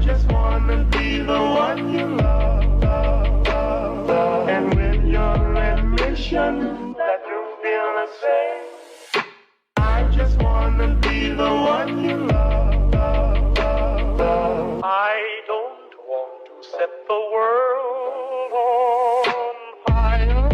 just wanna be the one you love, and with your admission that you feel the same, I just wanna be the one you love. I don't want to set the world on fire.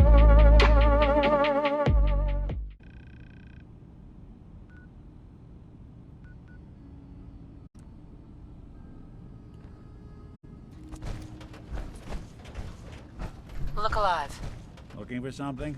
Look alive. Looking for something?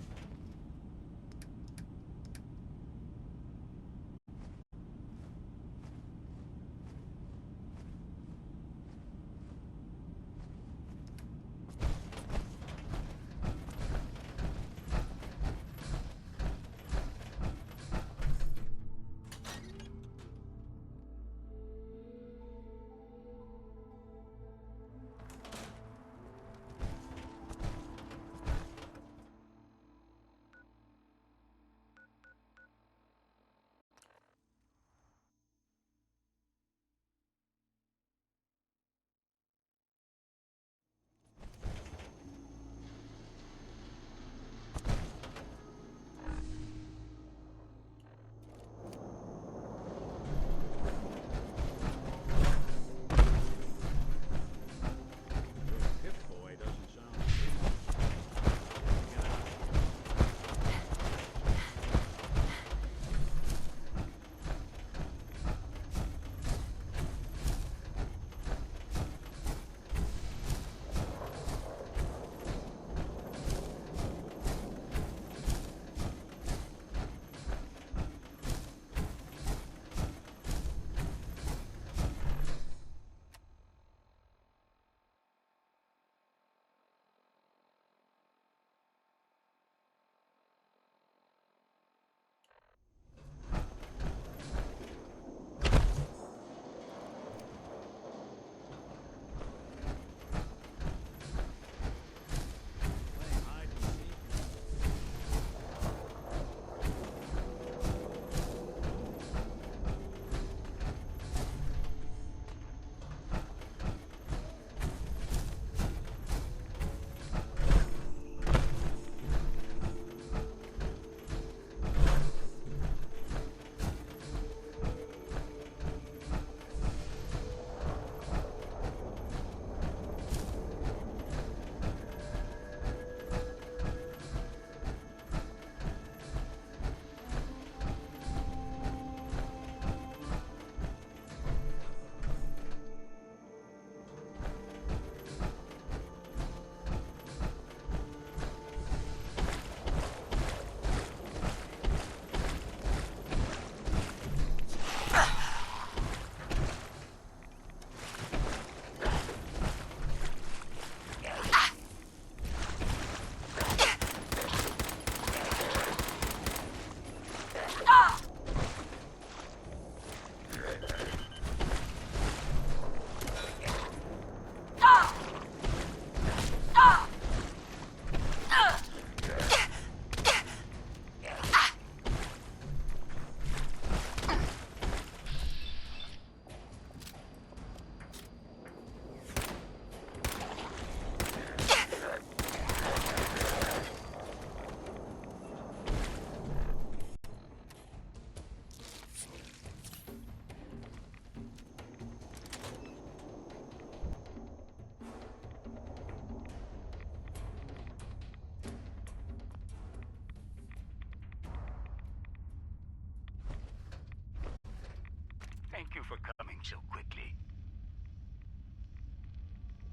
Thank you for coming so quickly.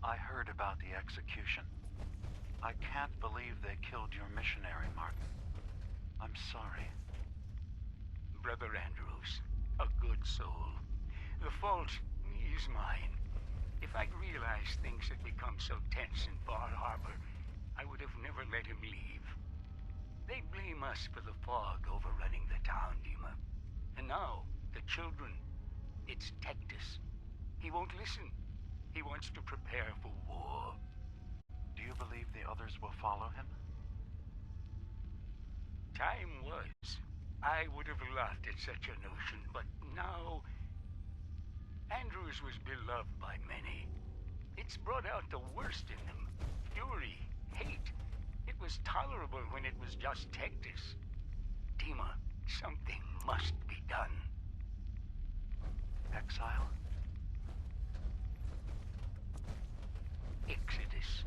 I heard about the execution. I can't believe they killed your missionary, Martin. I'm sorry. Brother Andrews, a good soul. The fault is mine. If I'd realized things had become so tense in Bar Harbor, I would have never let him leave. They blame us for the fog overrunning the town, DiMA. And now, the children. It's Tektus. He won't listen. He wants to prepare for war. Do you believe the others will follow him? Time was. I would have laughed at such a notion, but now... Andrews was beloved by many. It's brought out the worst in them. Fury, hate. It was tolerable when it was just Tektus. DiMA, something must be done. Exile? Exodus.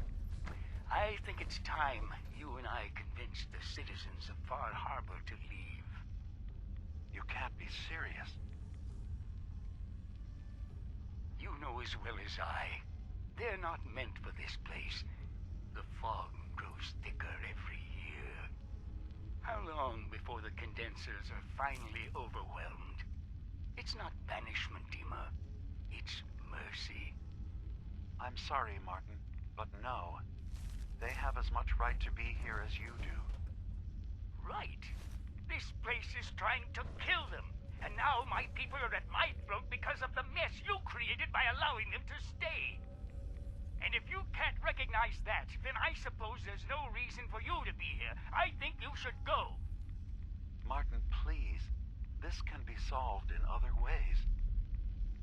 I think it's time you and I convinced the citizens of Far Harbor to leave. You can't be serious. You know as well as I, they're not meant for this place. The fog grows thicker every year. How long before the condensers are finally overwhelmed? It's not banishment, DiMA. It's mercy. I'm sorry, Martin, but no. They have as much right to be here as you do. Right. This place is trying to kill them. And now my people are at my throat because of the mess you created by allowing them to stay. And if you can't recognize that, then I suppose there's no reason for you to be here. I think you should go. Martin, please. This can be solved in other ways.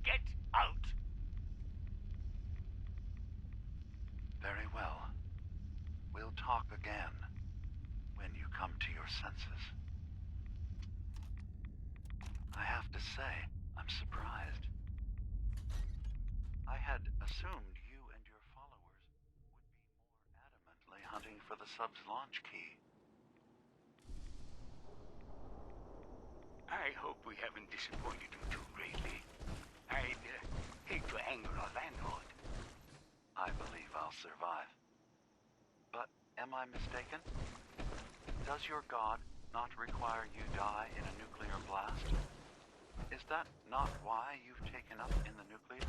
Get out. Very well. We'll talk again when you come to your senses. I have to say, I'm surprised. I had assumed you and your followers would be more adamantly hunting for the sub's launch key. I hope we haven't disappointed you too greatly. I'd hate to anger our landlord. I believe I'll survive. But am I mistaken? Does your god not require you die in a nuclear blast? Is that not why you've taken up in the nucleus?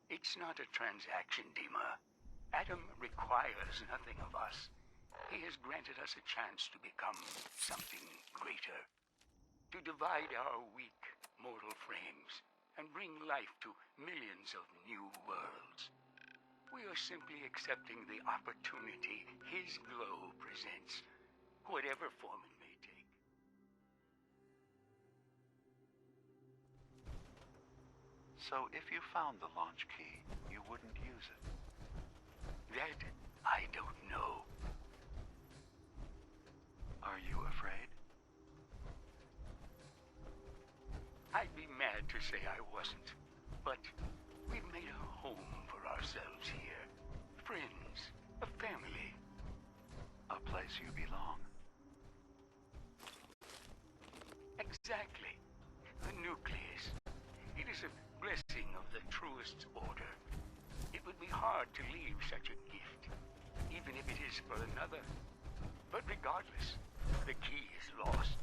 It's not a transaction, DiMA. Adam requires nothing of us. He has granted us a chance to become something greater. To divide our weak, mortal frames and bring life to millions of new worlds. We are simply accepting the opportunity his glow presents, whatever form it may take. So if you found the launch key, you wouldn't use it? That I don't know. Are you afraid? I'd be mad to say I wasn't, but we've made a home for ourselves here. Friends, a family. A place you belong. Exactly. The nucleus. It is a blessing of the truest order. It would be hard to leave such a gift, even if it is for another. But regardless, the key is lost.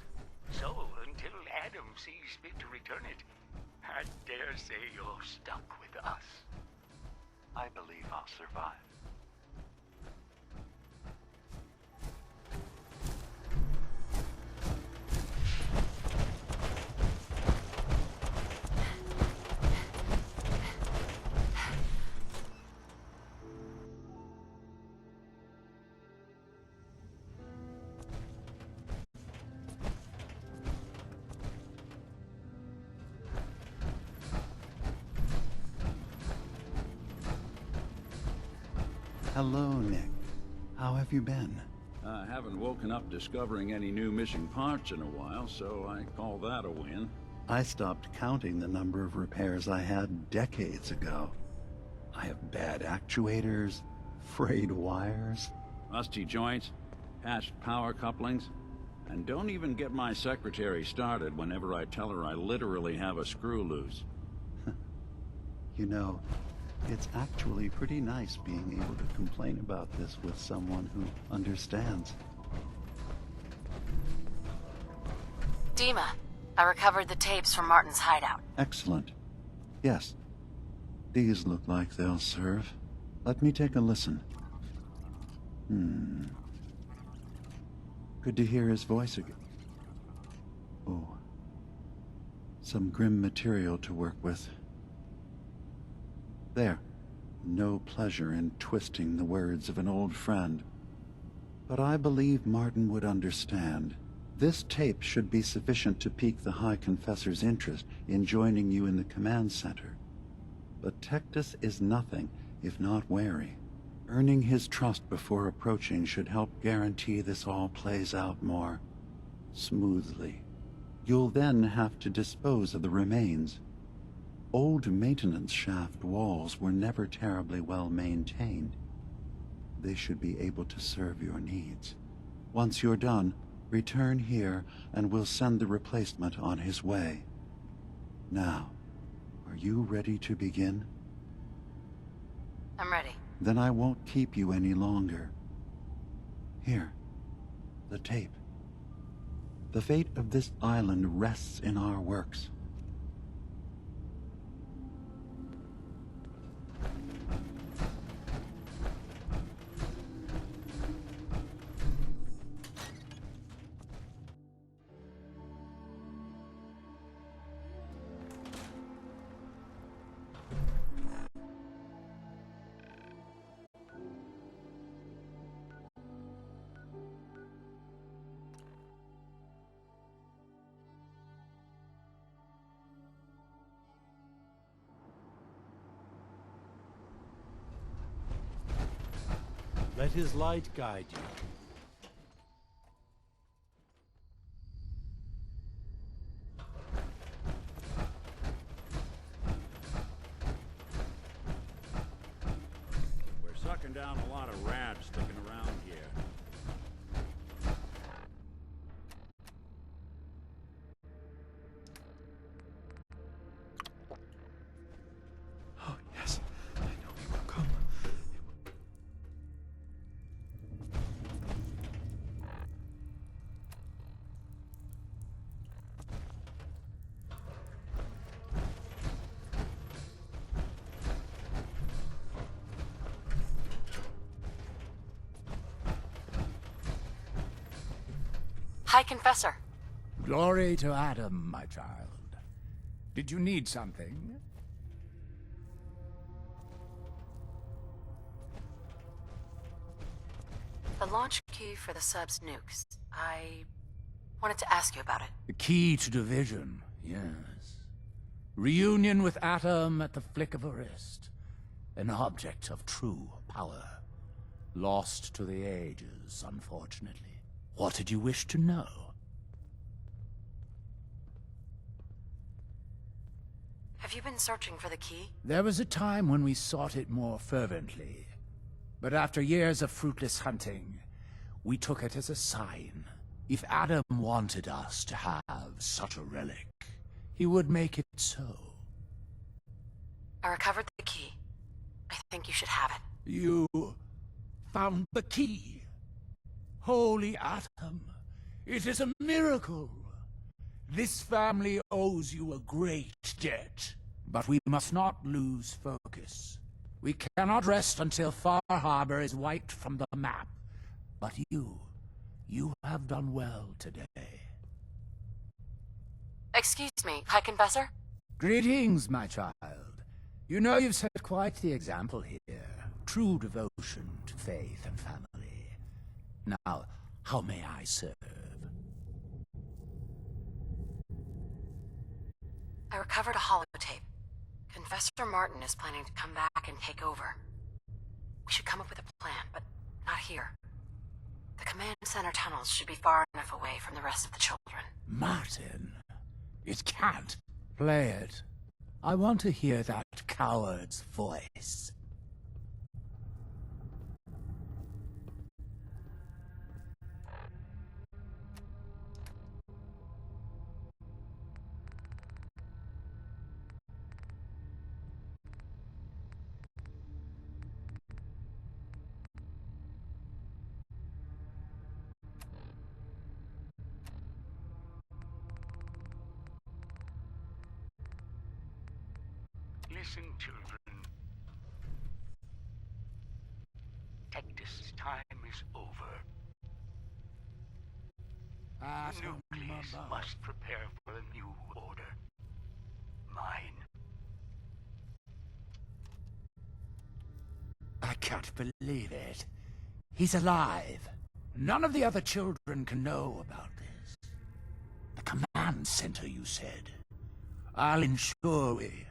So, until Adam sees fit to return it, I dare say you're stuck with us. I believe I'll survive. Hello, Nick. How have you been? I haven't woken up discovering any new missing parts in a while, so I call that a win. I stopped counting the number of repairs I had decades ago. I have bad actuators, frayed wires. Rusty joints, patched power couplings, and don't even get my secretary started whenever I tell her I literally have a screw loose. You know, it's actually pretty nice being able to complain about this with someone who understands. DiMA, I recovered the tapes from Martin's hideout. Excellent. Yes. These look like they'll serve. Let me take a listen. Good to hear his voice again. Oh. Some grim material to work with. There. No pleasure in twisting the words of an old friend. But I believe Martin would understand. This tape should be sufficient to pique the High Confessor's interest in joining you in the command center. But Tektus is nothing if not wary. Earning his trust before approaching should help guarantee this all plays out more smoothly. You'll then have to dispose of the remains. Old maintenance shaft walls were never terribly well maintained. They should be able to serve your needs. Once you're done, return here and we'll send the replacement on his way. Now, are you ready to begin? I'm ready. Then I won't keep you any longer. Here, the tape. The fate of this island rests in our works. Let his light guide you. We're sucking down a lot of rats sticking around here. Oh, yes. I know he will come. High Confessor. Glory to Adam, my child. Did you need something? The launch key for the sub's nukes. I wanted to ask you about it. The key to division, yes. Reunion with Atom at the flick of a wrist. An object of true power. Lost to the ages, unfortunately. What did you wish to know? Have you been searching for the key? There was a time when we sought it more fervently. But after years of fruitless hunting, we took it as a sign. If Adam wanted us to have such a relic, he would make it so. I recovered the key. I think you should have it. You found the key. Holy Atom, it is a miracle. This family owes you a great debt. But we must not lose focus. We cannot rest until Far Harbor is wiped from the map. But you have done well today. Excuse me, High Confessor? Greetings, my child. You know you've set quite the example here. True devotion to faith and family. Now, how may I serve? I recovered a holotape. Confessor Martin is planning to come back and take over. We should come up with a plan, but not here. The command center tunnels should be far enough away from the rest of the children. Martin, it can't. Play it. I want to hear that coward's voice. Listen, children. Tektus' time is over. The nucleus must prepare for a new order. Mine. I can't believe it. He's alive. None of the other children can know about this. command center, you said. I'll ensure we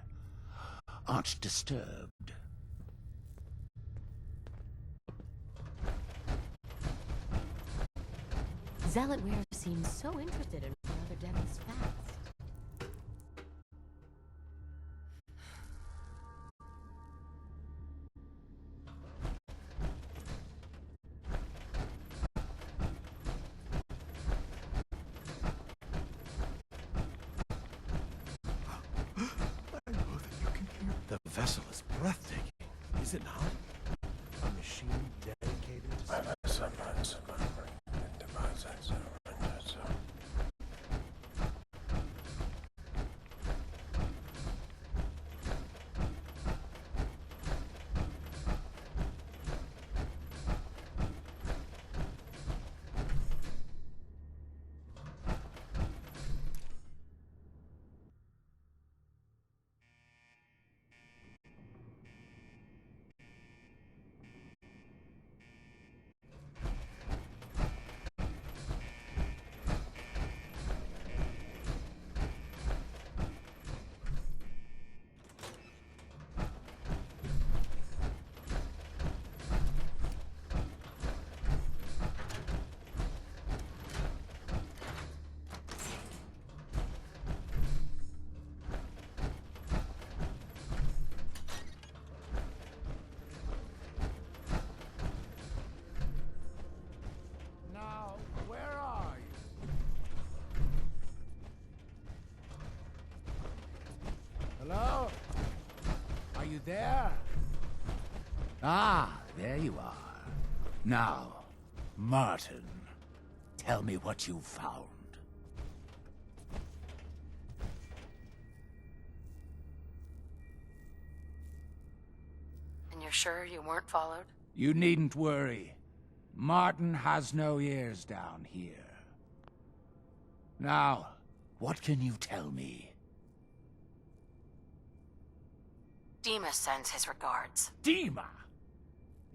aren't disturbed. Zealot Ware seems so interested in Brother Devil's fast. I know that you can hear. The vessel is breathtaking, is it not? A machine dedicated to... Now, where are you? Hello? Are you there? Ah, there you are. Now, Martin, tell me what you found. And you're sure you weren't followed? You needn't worry. Martin has no ears down here. Now, what can you tell me? DiMA sends his regards. DiMA!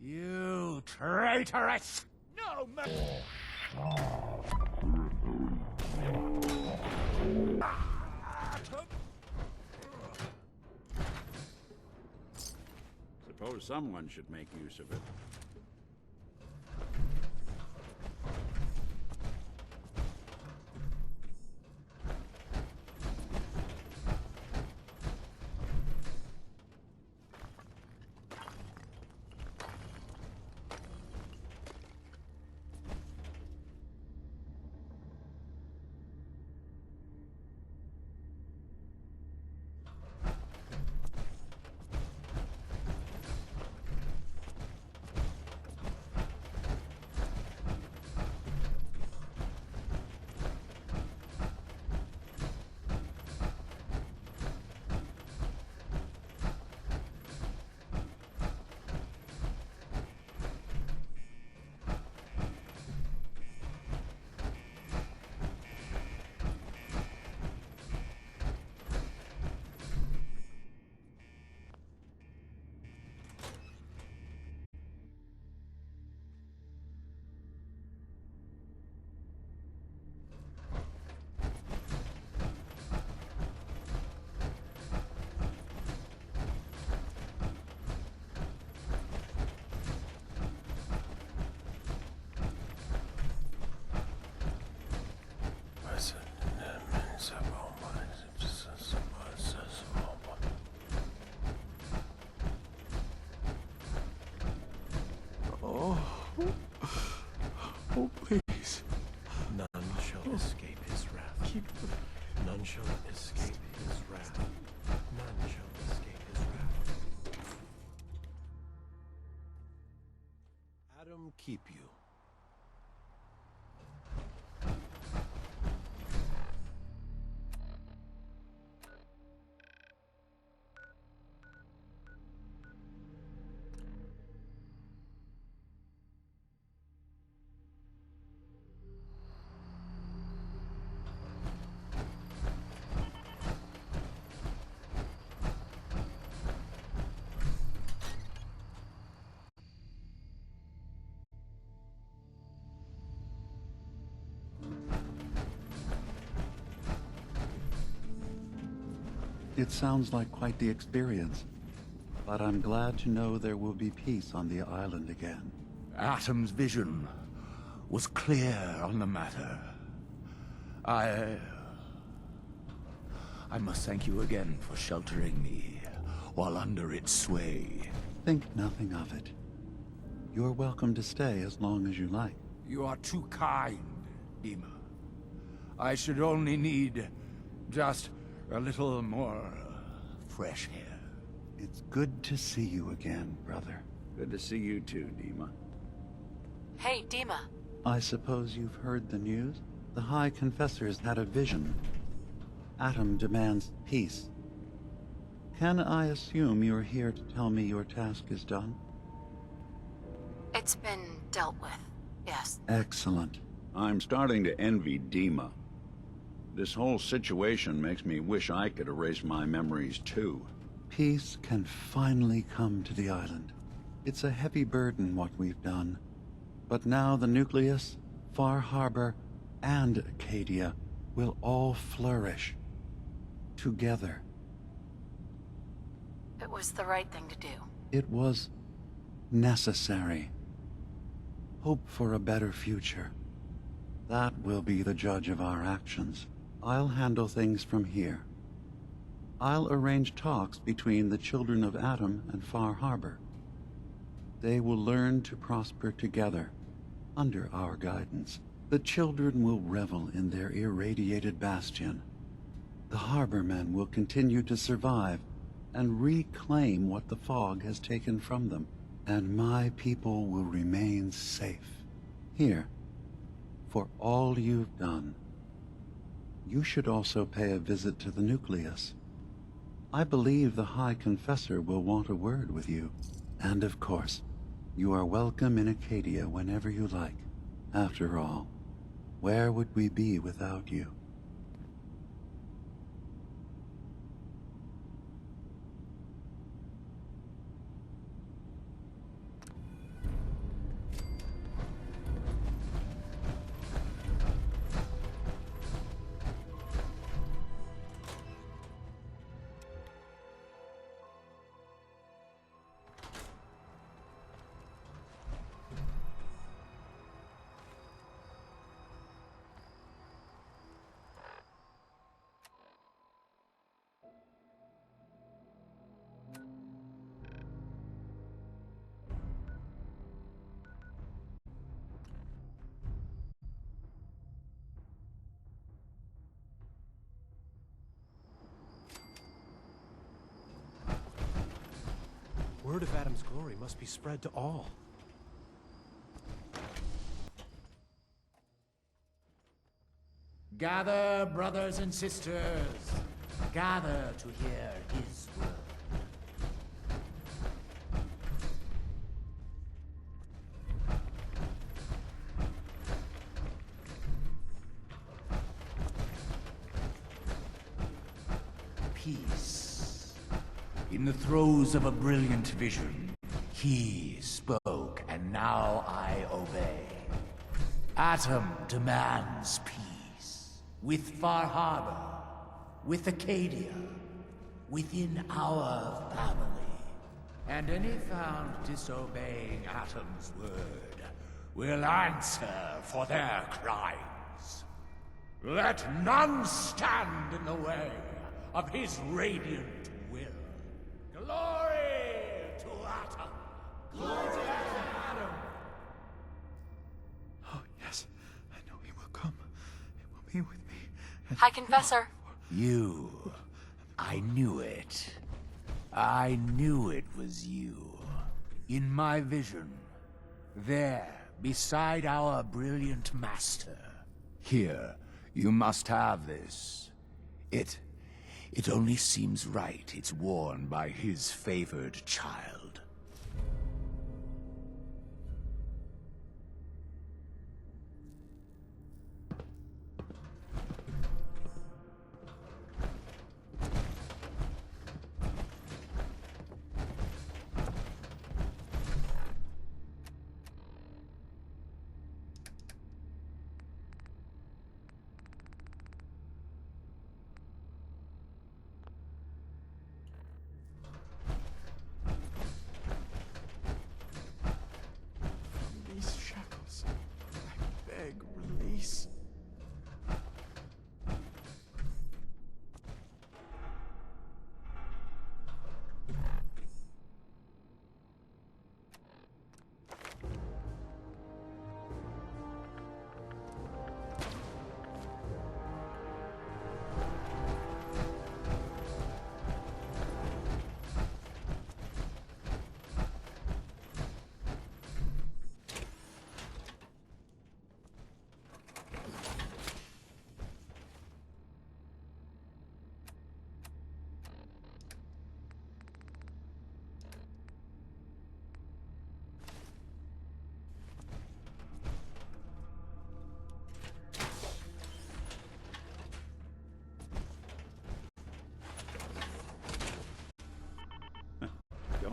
You traitorous! No, Suppose someone should make use of it. Oh, please. None shall escape his wrath. None shall escape his wrath. None shall escape his wrath. Adam keep you. It sounds like quite the experience. But I'm glad to know there will be peace on the island again. Atom's vision was clear on the matter. I must thank you again for sheltering me while under its sway. Think nothing of it. You're welcome to stay as long as you like. You are too kind, DiMA. I should only need just a little more fresh air. It's good to see you again, brother. Good to see you too, DiMA. Hey, DiMA. I suppose you've heard the news? The High Confessor's had a vision. Atom demands peace. Can I assume you're here to tell me your task is done? It's been dealt with, yes. Excellent. I'm starting to envy DiMA. This whole situation makes me wish I could erase my memories too. Peace can finally come to the island. It's a heavy burden what we've done. But now the Nucleus, Far Harbor, and Arcadia will all flourish. Together. It was the right thing to do. It was necessary. Hope for a better future. That will be the judge of our actions. I'll handle things from here. I'll arrange talks between the children of Atom and Far Harbor. They will learn to prosper together, under our guidance. The children will revel in their irradiated bastion. The harbormen will continue to survive and reclaim what the fog has taken from them, and my people will remain safe. Here, for all you've done. You should also pay a visit to the Nucleus. I believe the High Confessor will want a word with you. And of course, you are welcome in Arcadia whenever you like. After all, where would we be without you? Word of Atom's glory must be spread to all. Gather, brothers and sisters. Gather to hear his word. Peace. In the throes of a brilliant vision, he spoke, and now I obey. Atom demands peace. With Far Harbor, with Arcadia, within our family. And any found disobeying Atom's word will answer for their crimes. Let none stand in the way of his radiant will. Glory to Atom! Glory to Atom! Oh, yes. I know he will come. He will be with me. High Confessor. You. I knew it. I knew it was you. In my vision. There, beside our brilliant master. Here, you must have this. It only seems right it's worn by his favored child.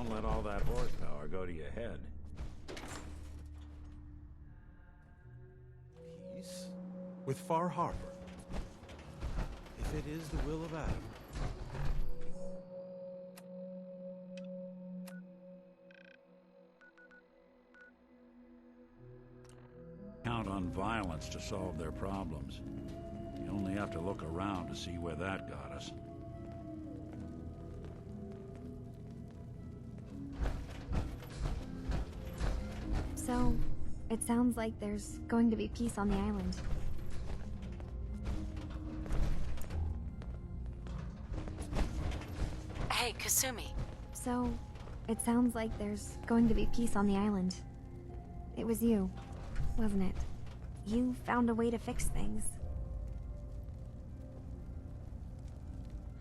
Don't let all that horsepower go to your head. Peace with Far Harbor. If it is the will of Adam. Count on violence to solve their problems. You only have to look around to see where that got us. So, it sounds like there's going to be peace on the island. Hey, Kasumi. So, it sounds like there's going to be peace on the island. It was you, wasn't it? You found a way to fix things.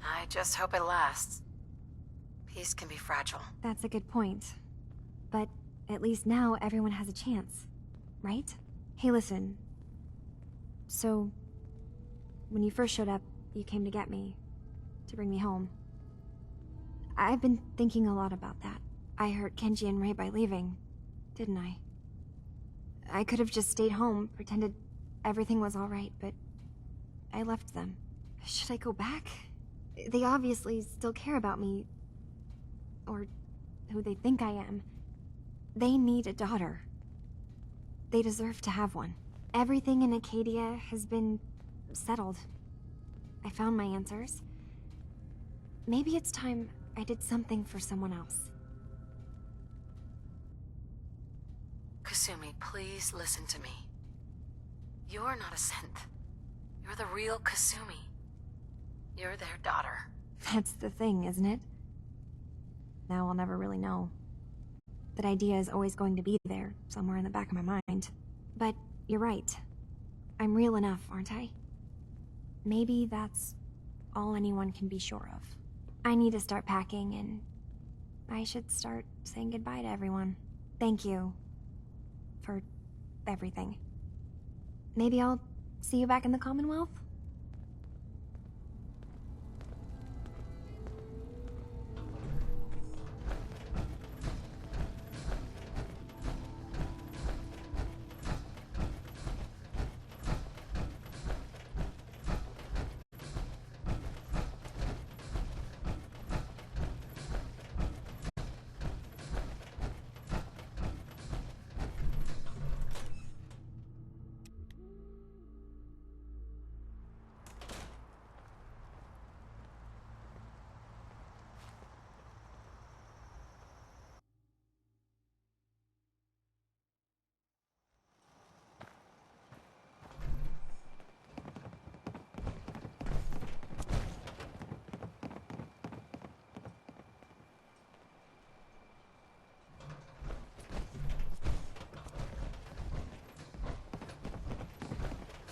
I just hope it lasts. Peace can be fragile. That's a good point. But at least now everyone has a chance, right? Hey, listen. So, when you first showed up, you came to get me, to bring me home. I've been thinking a lot about that. I hurt Kenji and Ray by leaving, didn't I? I could have just stayed home, pretended everything was alright, but I left them. Should I go back? They obviously still care about me. Or who they think I am. They need a daughter. They deserve to have one. Everything in Arcadia has been settled. I found my answers. Maybe it's time I did something for someone else. Kasumi, please listen to me. You're not a synth. You're the real Kasumi. You're their daughter. That's the thing, isn't it? Now I'll never really know. That idea is always going to be there, somewhere in the back of my mind. But you're right. I'm real enough, aren't I? Maybe that's all anyone can be sure of. I need to start packing, and I should start saying goodbye to everyone. Thank you for everything. Maybe I'll see you back in the Commonwealth?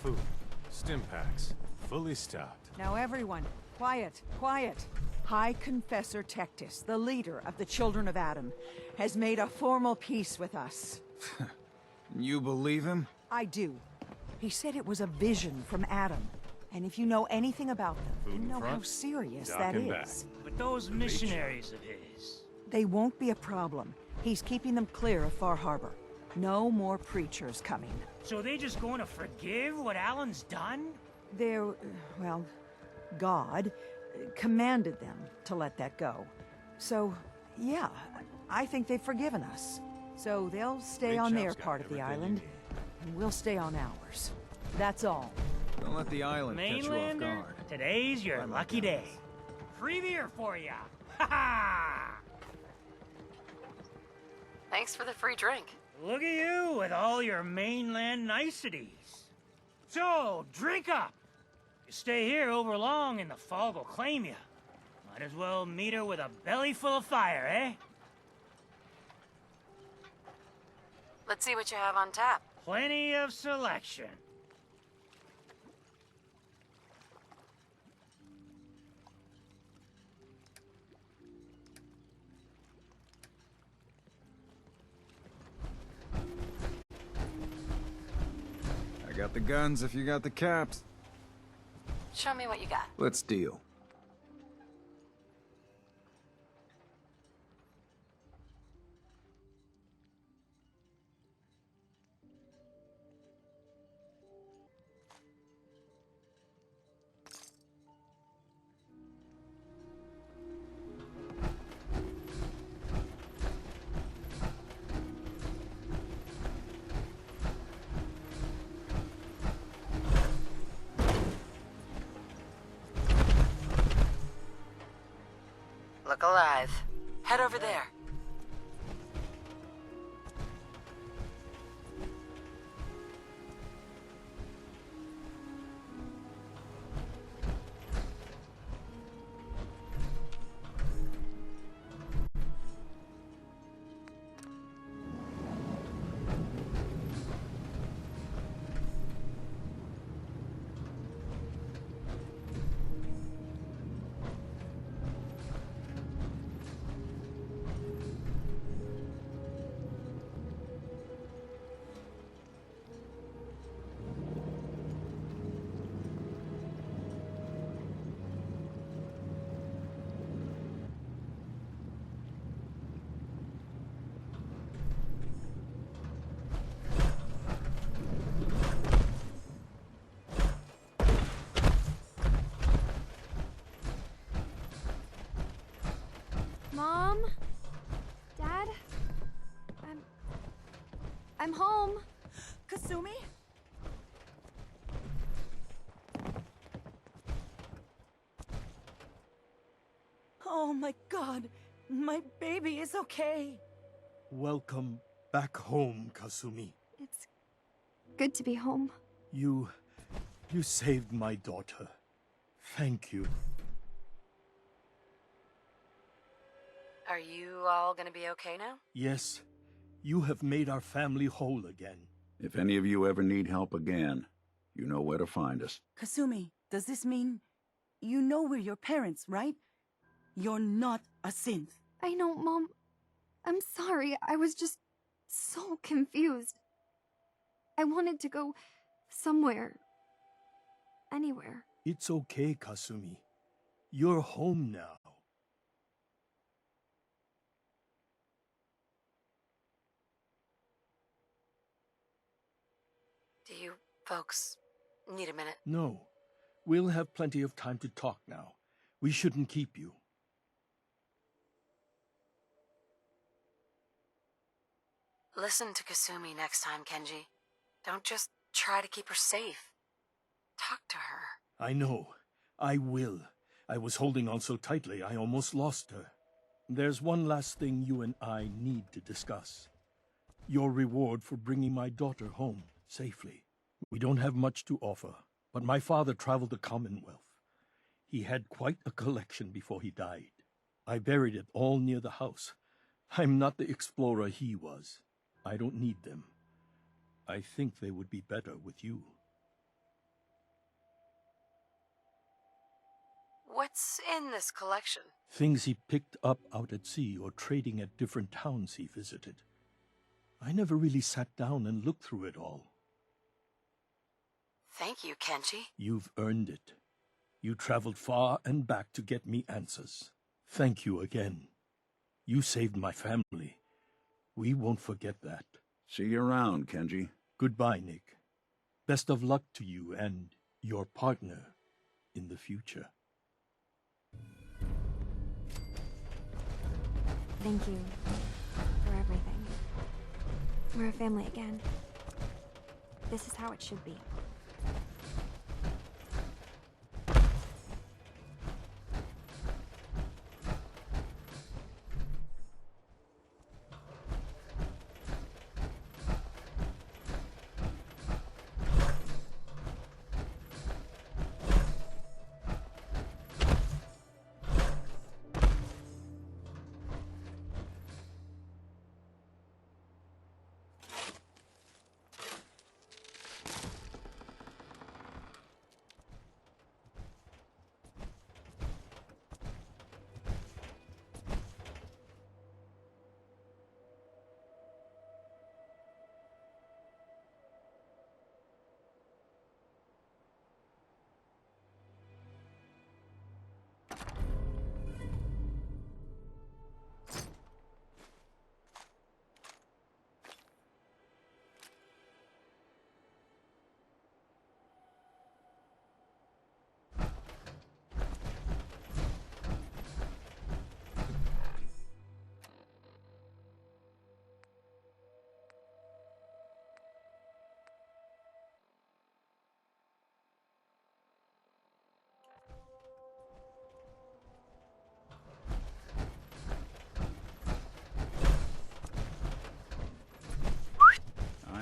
Food. Stim packs. Fully stocked. Now everyone, quiet, quiet. High Confessor Tektus, the leader of the Children of Adam, has made a formal peace with us. You believe him? I do. He said it was a vision from Adam. And if you know anything about them, Food you in know how front, serious dock that and back. is. But those missionaries of his... They won't be a problem. He's keeping them clear of Far Harbor. No more preachers coming. So they just going to forgive what Alan's done? They're, well, God commanded them to let that go. So, yeah, I think they've forgiven us. So they'll stay Big on their Chop's got part of the everything you island, need. and we'll stay on ours. That's all. Don't let the island catch you off Mainlander, guard. today's your lucky day. Free beer for ya! Ha ha! Thanks for the free drink. Look at you with all your mainland niceties. So, drink up. You stay here over long and the fog will claim you. Might as well meet her with a belly full of fire, eh? Let's see what you have on tap. Plenty of selection. I got the guns if you got the caps. Show me what you got. Let's deal. look alive. Head over there. Mom? Dad? I'm home. Kasumi? Oh my god, my baby is okay. Welcome back home, Kasumi. It's good to be home. You saved my daughter. Thank you. Are you all gonna be okay now? Yes, you have made our family whole again. If any of you ever need help again, you know where to find us. Kasumi, does this mean you know we're your parents, right? You're not a synth. I know, Mom. I'm sorry. I was just so confused. I wanted to go somewhere. Anywhere. It's okay, Kasumi. You're home now. Do you folks need a minute? No. We'll have plenty of time to talk now. We shouldn't keep you. Listen to Kasumi next time, Kenji. Don't just try to keep her safe. Talk to her. I know. I will. I was holding on so tightly I almost lost her. There's one last thing you and I need to discuss. Your reward for bringing my daughter home safely. We don't have much to offer, but my father traveled the Commonwealth. He had quite a collection before he died. I buried it all near the house. I'm not the explorer he was. I don't need them. I think they would be better with you. What's in this collection? Things he picked up out at sea or trading at different towns he visited. I never really sat down and looked through it all. Thank you, Kenji. You've earned it. You traveled far and back to get me answers. Thank you again. You saved my family. We won't forget that. See you around, Kenji. Goodbye, Nick. Best of luck to you and your partner in the future. Thank you for everything. We're a family again. This is how it should be.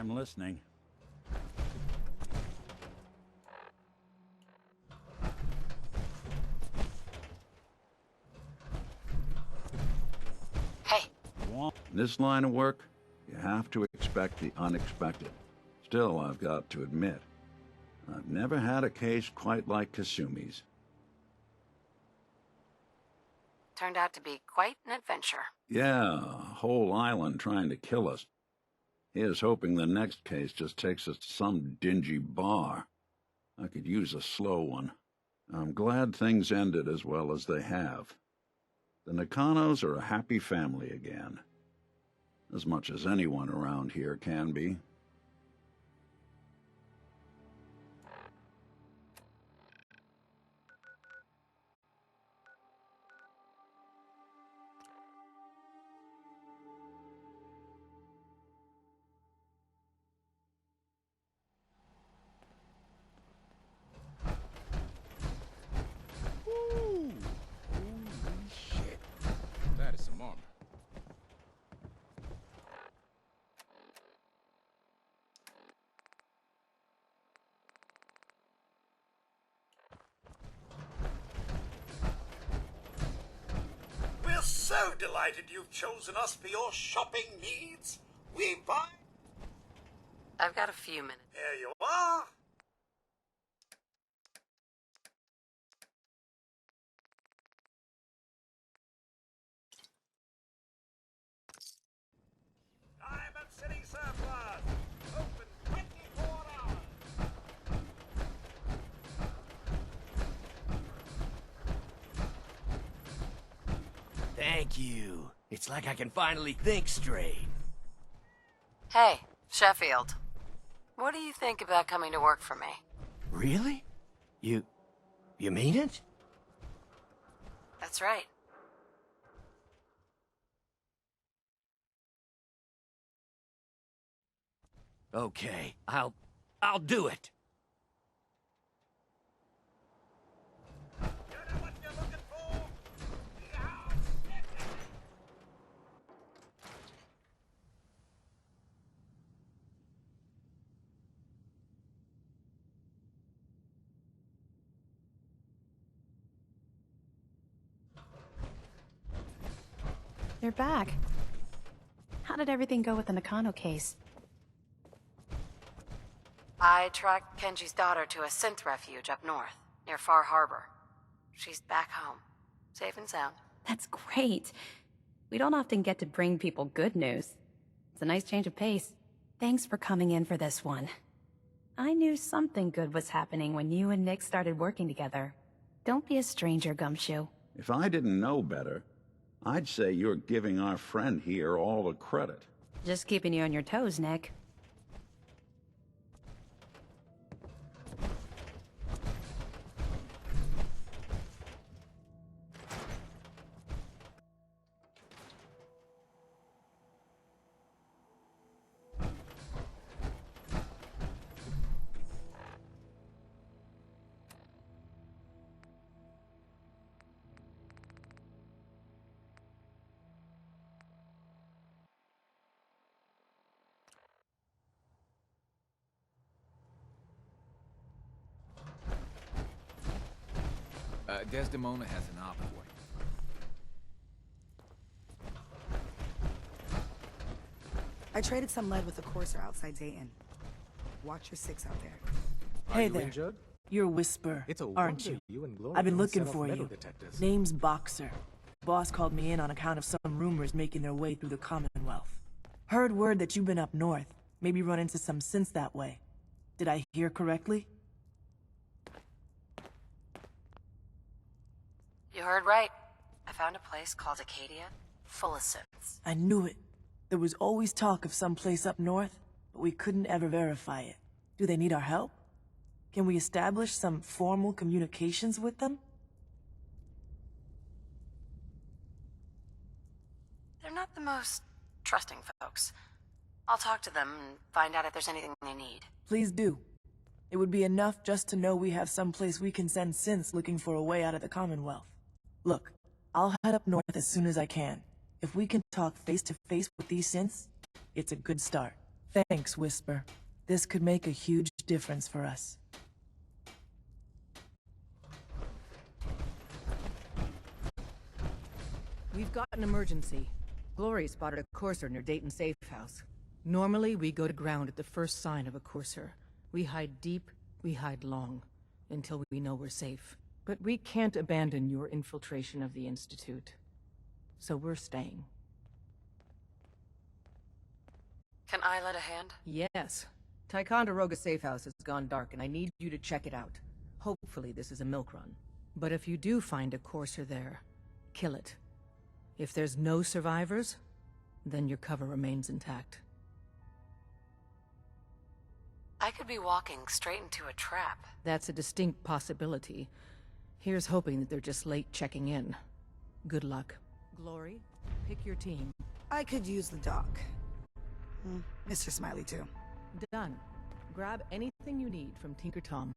I'm listening. Hey. In this line of work, you have to expect the unexpected. Still, I've got to admit, I've never had a case quite like Kasumi's. Turned out to be quite an adventure. Yeah, a whole island trying to kill us. Here's hoping the next case just takes us to some dingy bar. I could use a slow one. I'm glad things ended as well as they have. The Nakanos are a happy family again. As much as anyone around here can be. Ooh, holy shit. That is some armor. We're so delighted you've chosen us for your shopping needs. We buy... I've got a few minutes. Here you are. Diamond City Surplus. Open 24 hours. Thank you. It's like I can finally think straight. Hey, Sheffield. What do you think about coming to work for me? Really? You mean it? That's right. Okay, I'll do it. You know what you're looking for? Yeah. You're back. How did everything go with the Nakano case? I tracked Kenji's daughter to a synth refuge up north, near Far Harbor. She's back home, safe and sound. That's great. We don't often get to bring people good news. It's a nice change of pace. Thanks for coming in for this one. I knew something good was happening when you and Nick started working together. Don't be a stranger, Gumshoe. If I didn't know better, I'd say you're giving our friend here all the credit. Just keeping you on your toes, Nick. Desdemona has an offer for you. I traded some lead with the courser outside Dayton. Watch your six out there. Hey there. You're Whisper, aren't you? I've been looking for you. Name's Boxer. Boss called me in on account of some rumors making their way through the Commonwealth. Heard word that you've been up north. Maybe run into some synths that way. Did I hear correctly? You heard right. I found a place called Arcadia, full of synths. I knew it. There was always talk of some place up north, but we couldn't ever verify it. Do they need our help? Can we establish some formal communications with them? They're not the most trusting folks. I'll talk to them and find out if there's anything they need. Please do. It would be enough just to know we have some place we can send synths looking for a way out of the Commonwealth. Look, I'll head up north as soon as I can. If we can talk face to face with these synths, it's a good start. Thanks, Whisper. This could make a huge difference for us. We've got an emergency. Glory spotted a courser near Dayton's safe house. Normally, we go to ground at the first sign of a courser. We hide deep, we hide long, until we know we're safe. But we can't abandon your infiltration of the Institute. So we're staying. Can I lend a hand? Yes. Ticonderoga safe house has gone dark, and I need you to check it out. Hopefully this is a milk run. But if you do find a courser there, kill it. If there's no survivors, then your cover remains intact. I could be walking straight into a trap. That's a distinct possibility. Here's hoping that they're just late checking in. Good luck. Glory, pick your team. I could use the dock. Mr. Smiley, too. Done. Grab anything you need from Tinker Tom.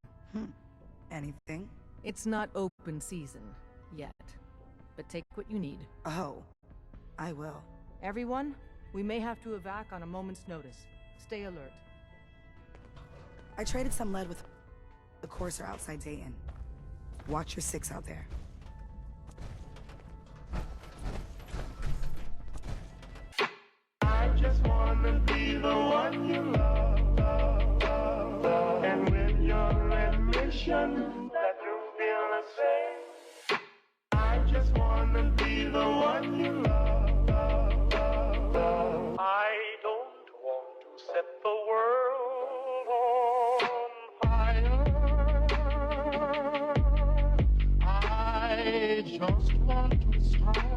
Anything? It's not open season, yet. But take what you need. Oh, I will. Everyone, we may have to evac on a moment's notice. Stay alert. I traded some lead with the courser outside Dayton. Watch your 6 out there. I just wanna be the one you love. And with your admission that you feel the same, I just wanna be the one you love. I don't want to set the world on fire. I just want to start